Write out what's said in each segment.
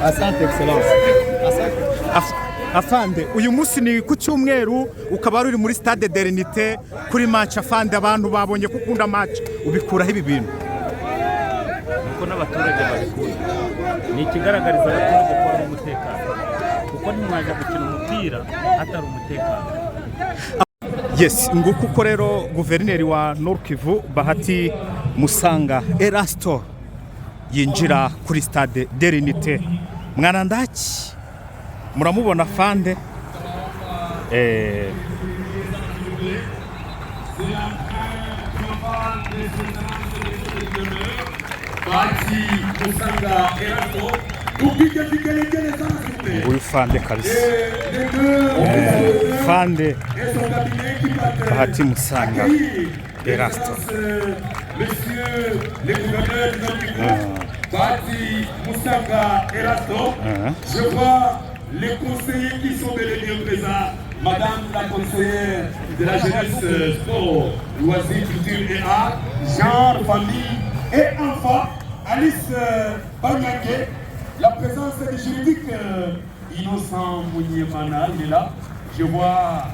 Asante excellence. Afande, uyu munsi ni ku cyumweru ukaba uri muri stade Derinite kuri match afande, abantu babonye kukunda match ubikuraho ibi bintu kuko n'abaturage babikunda, ni ikigaragariza abaturage ko ari umutekano, kuko ntimwaje gukina umupira hatari umutekano. Yes, nguko uko rero guverineri wa Nord Kivu Bahati Musanga Erasto yinjira kuri stade Derinite. Mwana ndaki muramubona fande Bahati Musanga Erasto uyu fande kabisa, fande Bahati Musanga Erasto. Monsieur le gouverneur de Nord Kivu Bahati Musanga Erasto. Je vois les conseillers qui sont délégués présents. Madame la conseillère de la jeunesse, sport, loisirs, culture et art, genre, famille et enfants, Alice Banyake. La présence du juridique Innocent Mouniemana, il est là. Je vois,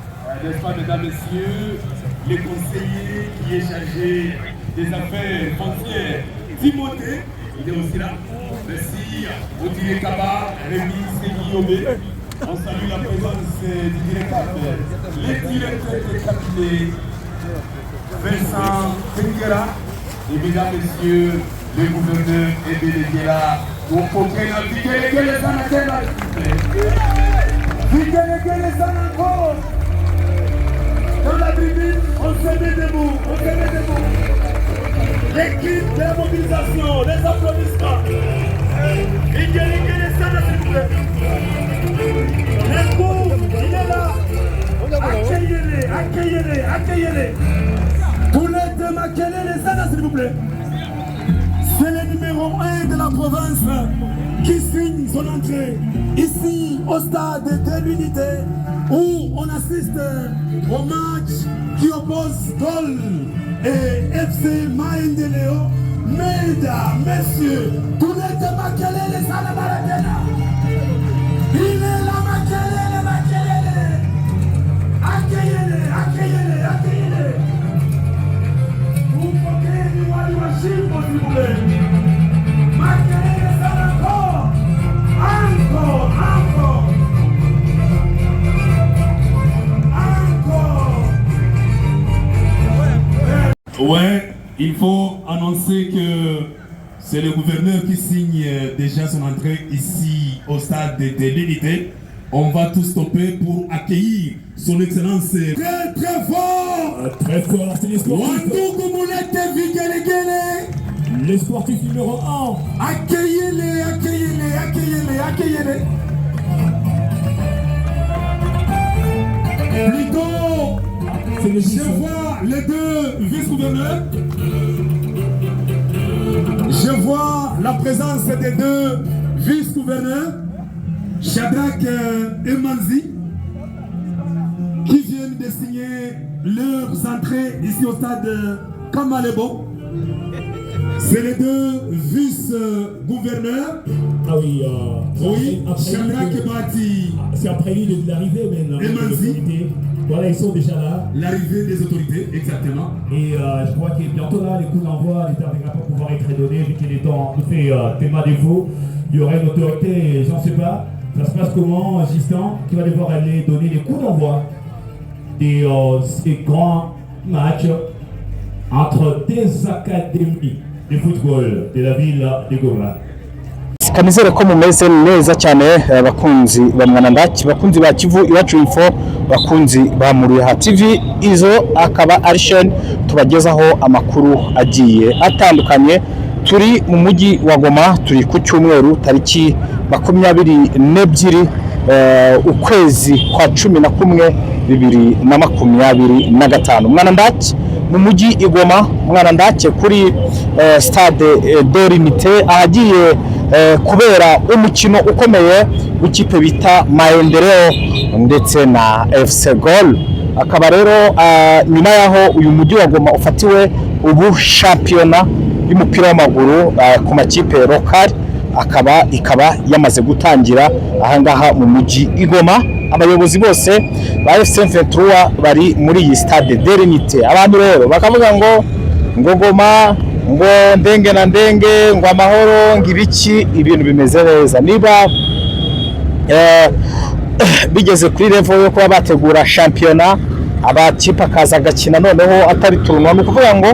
n'est-ce pas, mesdames, messieurs, les conseillers qui est chargé des affaires foncières. Timothée, il est aussi là. Merci. Odile Kaba, Rémi Guillaume. On salue la présence du directeur, les directeurs de cabinet, Vincent Fengera. Et mesdames, messieurs, le gouverneur est délégué là. Pour contrer la vie, les Sanatella, s'il vous plaît. Les encore. Dans la tribune, on se met debout, on se met debout. L'équipe de la mobilisation, les applaudissements. Les Sanatella, s'il vous plaît. Les coups, il est là. Accueillez-les, accueillez-les, accueillez-les. Tous les deux, accueillez les Sanatella, s'il vous plaît. C'est le numéro 1 de la province qui signe son entrée ici au stade de l'Unité où on assiste au match qui oppose Gol et FC Maendeleo. Mesdames, messieurs, tous les deux Makelele, les Salabarakena. Il est là, Makelele, Makelele. Accueillez-les, accueillez-les, accueillez-les. Vous pouvez du Washington, s'il vous plaît. Makelele, ça encore. Encore, encore. Encore. Ouais, il faut annoncer que c'est le gouverneur qui signe déjà son entrée ici au stade de l'Unité. On va tous stopper pour accueillir son excellence. Très très fort. Très fort, c'est les sportifs. Les sportifs numéro 1. Accueillez-les, accueillez-les, accueillez-les, accueillez-les. Plutôt, je vois les deux vice-gouverneurs. Je vois la présence des deux vice-gouverneurs, Shadrach et Manzi, qui viennent de signer leurs entrées ici au stade Kamalebo. C'est les deux vice-gouverneurs. Ah oui, oui, Shadrach et Bahati. C'est après lui de l'arrivée maintenant. Et Manzi. Voilà, ils sont déjà là. L'arrivée des autorités, exactement. Et je crois qu'il est bientôt là, les coups d'envoi, les termes pour pouvoir être donnés, vu qu'il est temps, il fait tellement défaut. Il y aurait une autorité, j'en sais pas. Ça se passe comment, Gistan, qui va devoir aller donner les coups d'envoi de ces grands matchs entre des académies de football de la ville de Goma. Kanizere ko mumeze neza cyane abakunzi ba Mwanandaki, bakunzi ba Kivu Iwacu Info, bakunzi ba Muriha TV. Izo akaba ari chaîne tubagezaho amakuru agiye atandukanye. Turi mu mujyi wa Goma, turi ku cyumweru tariki 22 ukwezi kwa 11 2025. Mwanandaki mu mujyi igoma, Mwanandaki kuri stade Derinite ahagiye kubera umukino ukomeye w'ikipe bita Maendeleo ndetse na FC Gol. Akaba rero nyuma yaho uyu mujyi wa Goma ufatiwe ubu championnat y'umupira w'amaguru ku makipe local ikaba yamaze gutangira ahangaha mu mujyi Igoma. Abayobozi bose ba FC M23 bari muri iyi stade Derinite. Abantu rero bakavuga ngo Goma, ngo ndenge na ndenge, ngo amahoro, ngo ibiki, ibintu bimeze neza. Niba bigeze kuri level yo kuba bategura shampiyona, abakipe akaza gakina noneho atari turunwa, no kuvuga ngo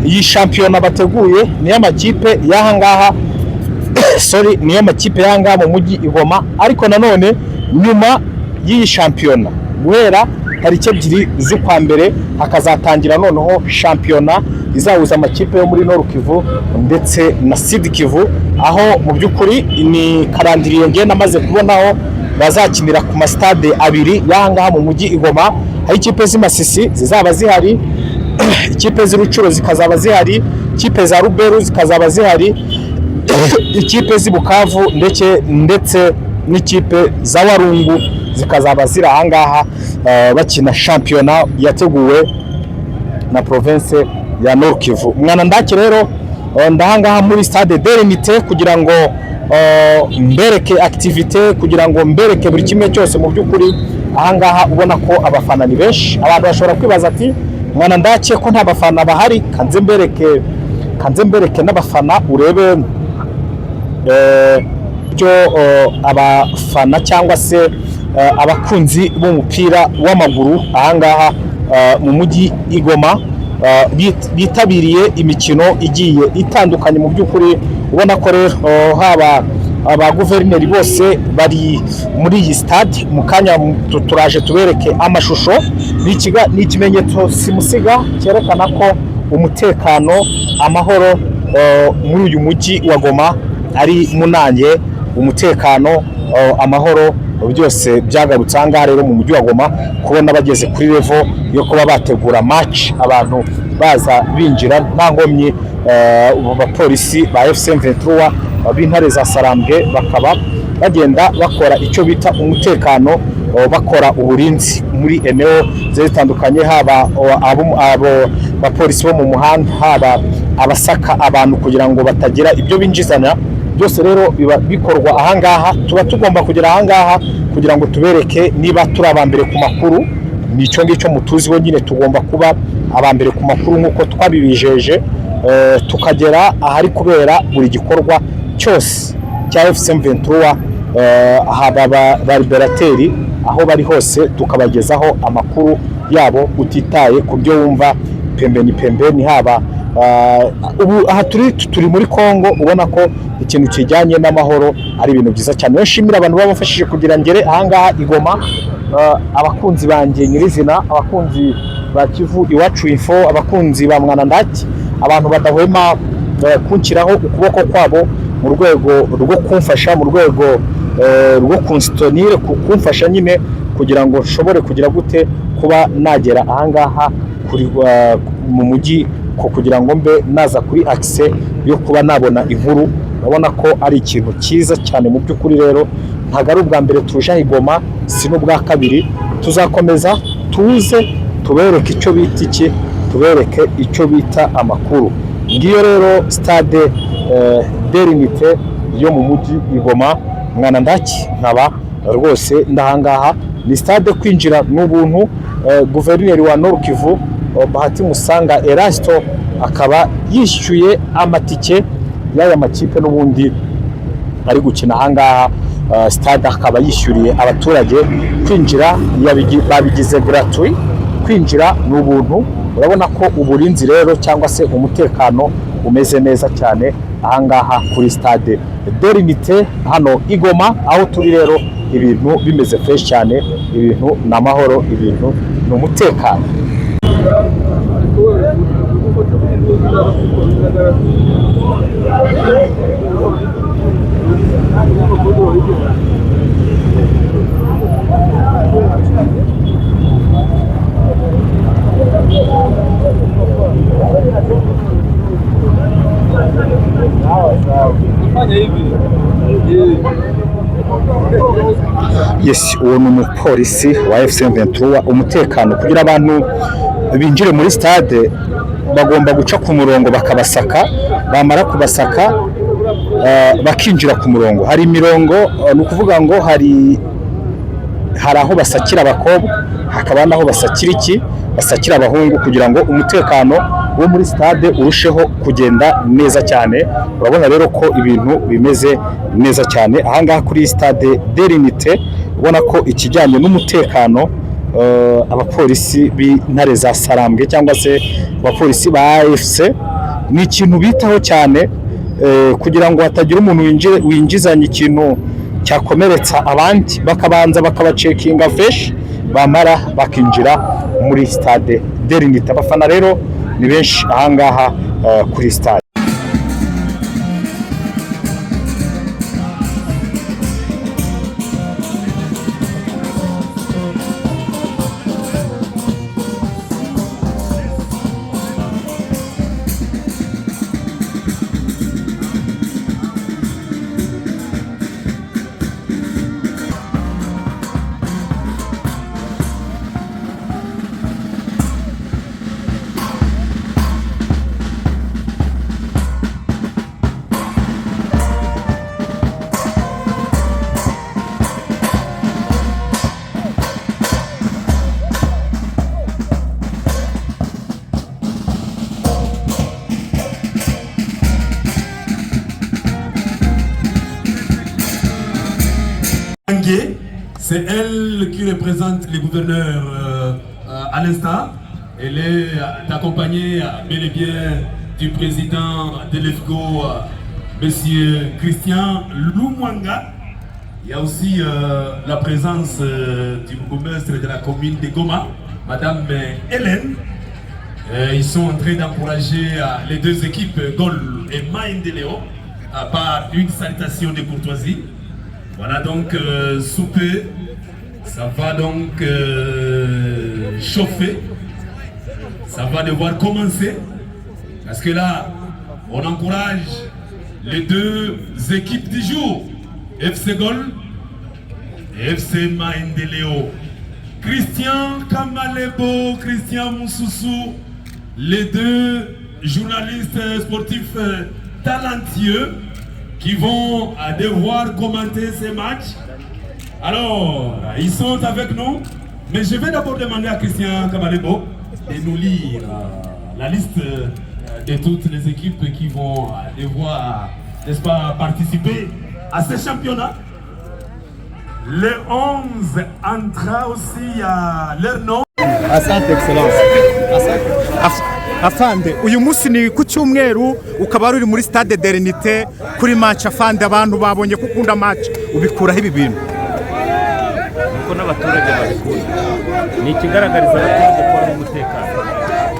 iyi shampiyona bateguye niyo amakipe y'ahangaha niyo makipe y'ahangaha mu mujyi Igoma. Ariko nanone nyuma y'iyi shampiyona guhera tariki 2 z'ukwa mbere hakazatangira noneho shampiyona izahuza amakipe yo muri Nord Kivu ndetse na Sud Kivu, aho mu by'ukuri ni karandiriye ngiye namaze kubonaho bazakinira ku mastade abiri y'ahangaha mu mujyi Igoma. Hari ikipe z'Imasisi zizaba zihari, ikipe z'Urucuro zikazaba zihari, ikipe za Ruberu zikazaba zihari, ikipe z'Ibukavu ndetse n'ikipe za Warungu zikazaba ziri ahangaha bakina shampiyona yateguwe na province ya Nord Kivu. Mwana ndaki rero ndahangaha muri stade Derinite kugira ngo mbereke activité, kugira ngo mbereke buri kimwe cyose. Mu by'ukuri ahangaha ubona ko abafana ni benshi. Abantu bashobora kwibaza ati mwana ndaki ko nta bafana bahari, kanze mbereke n'abafana urebe byo abafana cyangwa se abakunzi b'umupira w'amaguru ahangaha mu mujyi Igoma bitabiriye imikino igiye itandukanye. Mu by'ukuri ubona ko rero haba aba guverineri bose bari muri iyi stade. Mu kanya turaje tubereke amashusho, ni ikimenyetso simusiga cyerekana ko umutekano, amahoro muri uyu mujyi wa Goma ari munange. Umutekano, amahoro byose byagarutse ahangaha rero mu mujyi wa Goma, kubona bageze kuri level yo kuba bategura match, abantu baza binjira nta ngomyi. Abapolisi ba FC M23 b'intare za Sarambwe bakaba bagenda bakora icyo bita umutekano, bakora uburinzi muri eneo zitandukanye, haba abo bapolisi bo mu muhanda, haba abasaka abantu kugira ngo batagira ibyo binjizana. Byose rero biba bikorwa ahangaha. Tuba tugomba kugera ahangaha kugira ngo tubereke niba turi abambere ku makuru. Nicyo ngicyo mutuziho nyine, tugomba kuba abambere ku makuru nk'uko twabibijeje, tukagera ahari kubera buri gikorwa cyose cya FC M23, haba ba liberateri aho bari hose, tukabagezaho amakuru yabo utitaye ku byo wumva pembeni. Haba ubu aha turi muri Kongo, ubona ko ikintu kijyanye n'amahoro ari ibintu byiza cyane. Nshimira abantu babafashije kugira ngere ahangaha Igoma, abakunzi banjye nyirizina, abakunzi ba Kivu Iwacu Info, abakunzi ba Mwana Ndaki, abantu badahwema kunshyiraho ukuboko kwabo mu rwego rwo kumfasha, mu rwego rwo kunstonire, kumfasha nyine kugira ngo nshobore kugira gute kuba nagera ahangaha mu mujyi, kugira ngo mbe naza kuri access yo kuba nabona inkuru. Urabona ko ari ikintu cyiza cyane mu by'ukuri. Rero ntago ari ubwa mbere tuje Igoma, si n'ubwa kabiri. Tuzakomeza tuze tubereke icyo bita tubereke icyo bita amakuru. Ngiyo rero stade Derinite yo mu mujyi Igoma. Mwana ndaki nkaba rwose ndahangaha, ni stade kwinjira n'ubuntu. Guverineri wa Nord Kivu Bahati Musanga Erasto akaba yishyuye amatike y'aya makipe n'ubundi ari gukina ahangaha. Stade akaba yishyuriye abaturage kwinjira, babigize gratuit, kwinjira n'ubuntu. Urabona ko uburinzi rero cyangwa se umutekano umeze neza cyane ahangaha kuri stade Derinite hano Igoma, aho turi rero ibintu bimeze fresh cyane, ibintu n'amahoro, ibintu n'umutekano. Yes, uwo ni umupolisi wa FC M23. Umutekano kugira abantu binjire muri stade bagomba guca ku murongo bakabasaka, bamara kubasaka bakinjira ku murongo. Hari imirongo ni ukuvuga ngo hari aho basakira abakobwa, hakaba n'aho basakira abahungu kugira ngo umutekano wo muri stade urusheho kugenda neza cyane. Urabona rero ko ibintu bimeze neza cyane ahangaha kuri stade Derinite. Ubona ko ikijyanye n'umutekano abapolisi b'intare za Sarambwe cyangwa se abapolisi ba AFC ni ikintu bitaho cyane kugira ngo hatagira umuntu winjizanya ikintu cyakomeretsa abandi, bakabanza bakabacekinga fresh, bamara bakinjira muri stade Derinite. Abafana rero ni benshi ahangaha kuri stade. C'est elle qui représente les gouverneurs à l'instant. Elle est accompagnée bel et bien du président de l'EFCO, monsieur Christian Lumwanga. Il y a aussi la présence du bourgmestre de la commune de Goma, madame Hélène. Ils sont en train d'encourager les deux équipes, Gol et Maïndeleo, par une salutation de courtoisie. Voilà donc souper, ça va donc chauffer, ça va devoir commencer, parce que là, on encourage les deux équipes du jour, FC Gol et FC Maïndeleo. Christian Kamalebo, Christian Moussoussou, les deux journalistes sportifs talentueux qui vont devoir commenter ces matchs. Alors, ils sont avec nous, mais je vais d'abord demander à Christian Kamalebo de nous lire la liste de toutes les équipes qui vont devoir, n'est-ce pas, participer à ce championnat. Le 11 entra aussi à leur nom. Asante Excellence. Afande, uyu munsi ni ku cyumweru ukaba uri muri stade Derinite kuri match. Afande, abantu babonye kukunda match, ubikuraho ibi bintu kuko n'abaturage babikunda. Ni ikigaragariza abaturage ko ari umutekano,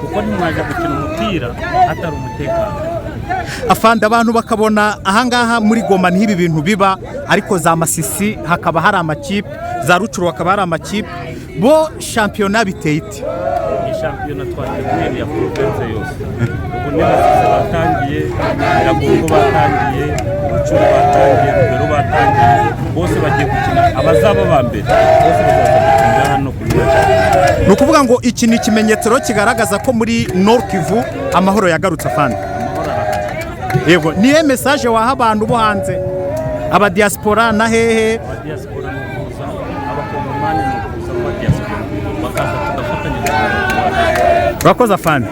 kuko ntimwaje gukina umupira hatari umutekano. Afande, abantu bakabona ahangaha muri Goma n'ibi bintu biba, ariko za Masisi hakaba hari amakipe, za Rucuru hakaba hari amakipe, bo shampiyona biteye ite? Shampiyona twateguye ya province yose. Ubu ni Masisi batangiye, Nyiragongo batangiye, Rucuru batangiye, Rugero batangiye, bose bagiye gukina. Abazaba ba mbere bose bazaza hano kuri match. Ni ukuvuga ngo iki ni ikimenyetso kigaragaza ko muri Nord Kivu amahoro yagarutse. Afande, yego, niye message waha abantu bo hanze, aba diaspora na hehe? Aba diaspora n'ukuza, abakongomani n'ukuza mu diaspora bakaza tugafatanya. Urakoze Afande.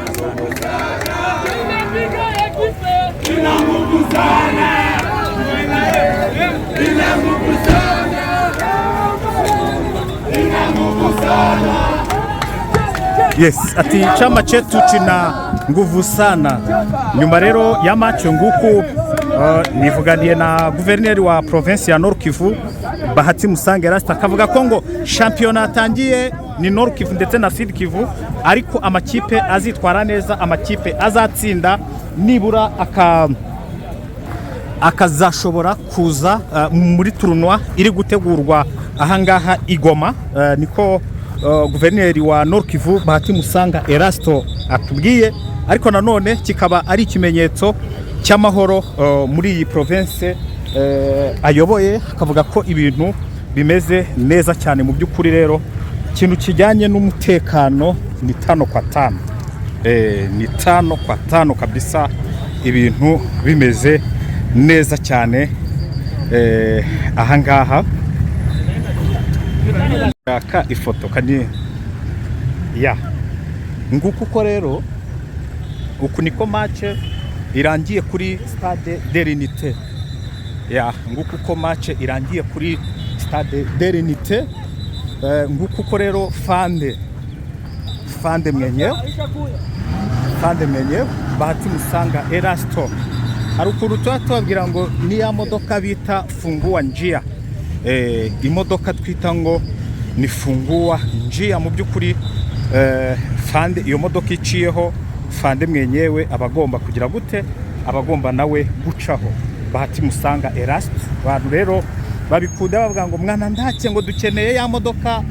Yes, ati chama chetu china nguvu sana. Nyuma rero ya match nguku nivuganiye na guverineri wa province ya Nord Kivu Bahati Musange Rasta, akavuga ko ngo championnat atangiye ni Nord Kivu ndetse na Sud Kivu, ariko amakipe azitwara neza, amakipe azatsinda nibura akazashobora kuza muri tournoi iri gutegurwa ahangaha Igoma. Niko guverineri wa Nord Kivu Bahati Musanga Erasto atubwiye, ariko nanone kikaba ari ikimenyetso cy'amahoro muri iyi province ayoboye, akavuga ko ibintu bimeze neza cyane. Mu by'ukuri rero ikintu kijyanye n'umutekano ni 5 kwa 5, ni 5 kwa 5 kabisa, ibintu bimeze neza cyane ahangaha aka ifoto kani ya nguko uko rero uku niko match irangiye kuri Stade de l'Unité ya nguko uko match irangiye kuri Stade de l'Unité nguko uko rero Fande mwenyewe Bahati Musanga Erasto hari ukuntu tubabwira ngo ni ya modoka bita fungua njia imodoka twita ngo ni fungua njia mu by'ukuri Fande iyo modoka iciyeho Fande mwenyewe abagomba kugira gute abagomba nawe gucaho Bahati Musanga Erasto abantu rero babikunda bavuga ngo mwana ndake ngo dukeneye ya modoka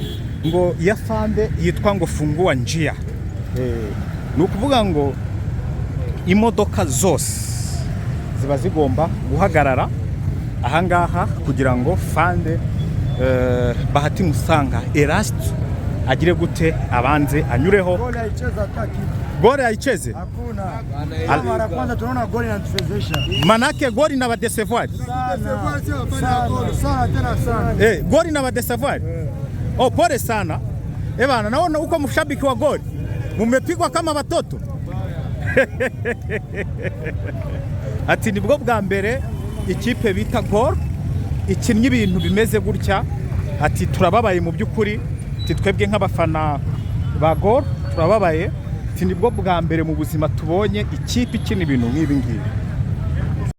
ngo ya Fande yitwa ngo fungua njia ni ukuvuga ngo imodoka zose ziba zigomba guhagarara ahangaha kugira ngo Fande Bahati Musanga Erasto agire gute abanze anyureho. Goli haicheze Hakuna. Mara kwanza tunaona goli inatufezesha. Manake goli na badesevoir. Sana tena sana. Goli na badesevoir. Oh, pole sana. Bana naona uko mshabiki wa goli. Mumepigwa kama watoto. Ati nibwo bwa mbere ikipe bita Gol ikinnye ibintu bimeze gutya. Ati turababaye mu by'ukuri. Ati twebwe nk'abafana ba Gol turababaye. Ati nibwo bwa mbere mu buzima tubonye ikipe ikina ibintu nk'ibi ngibi.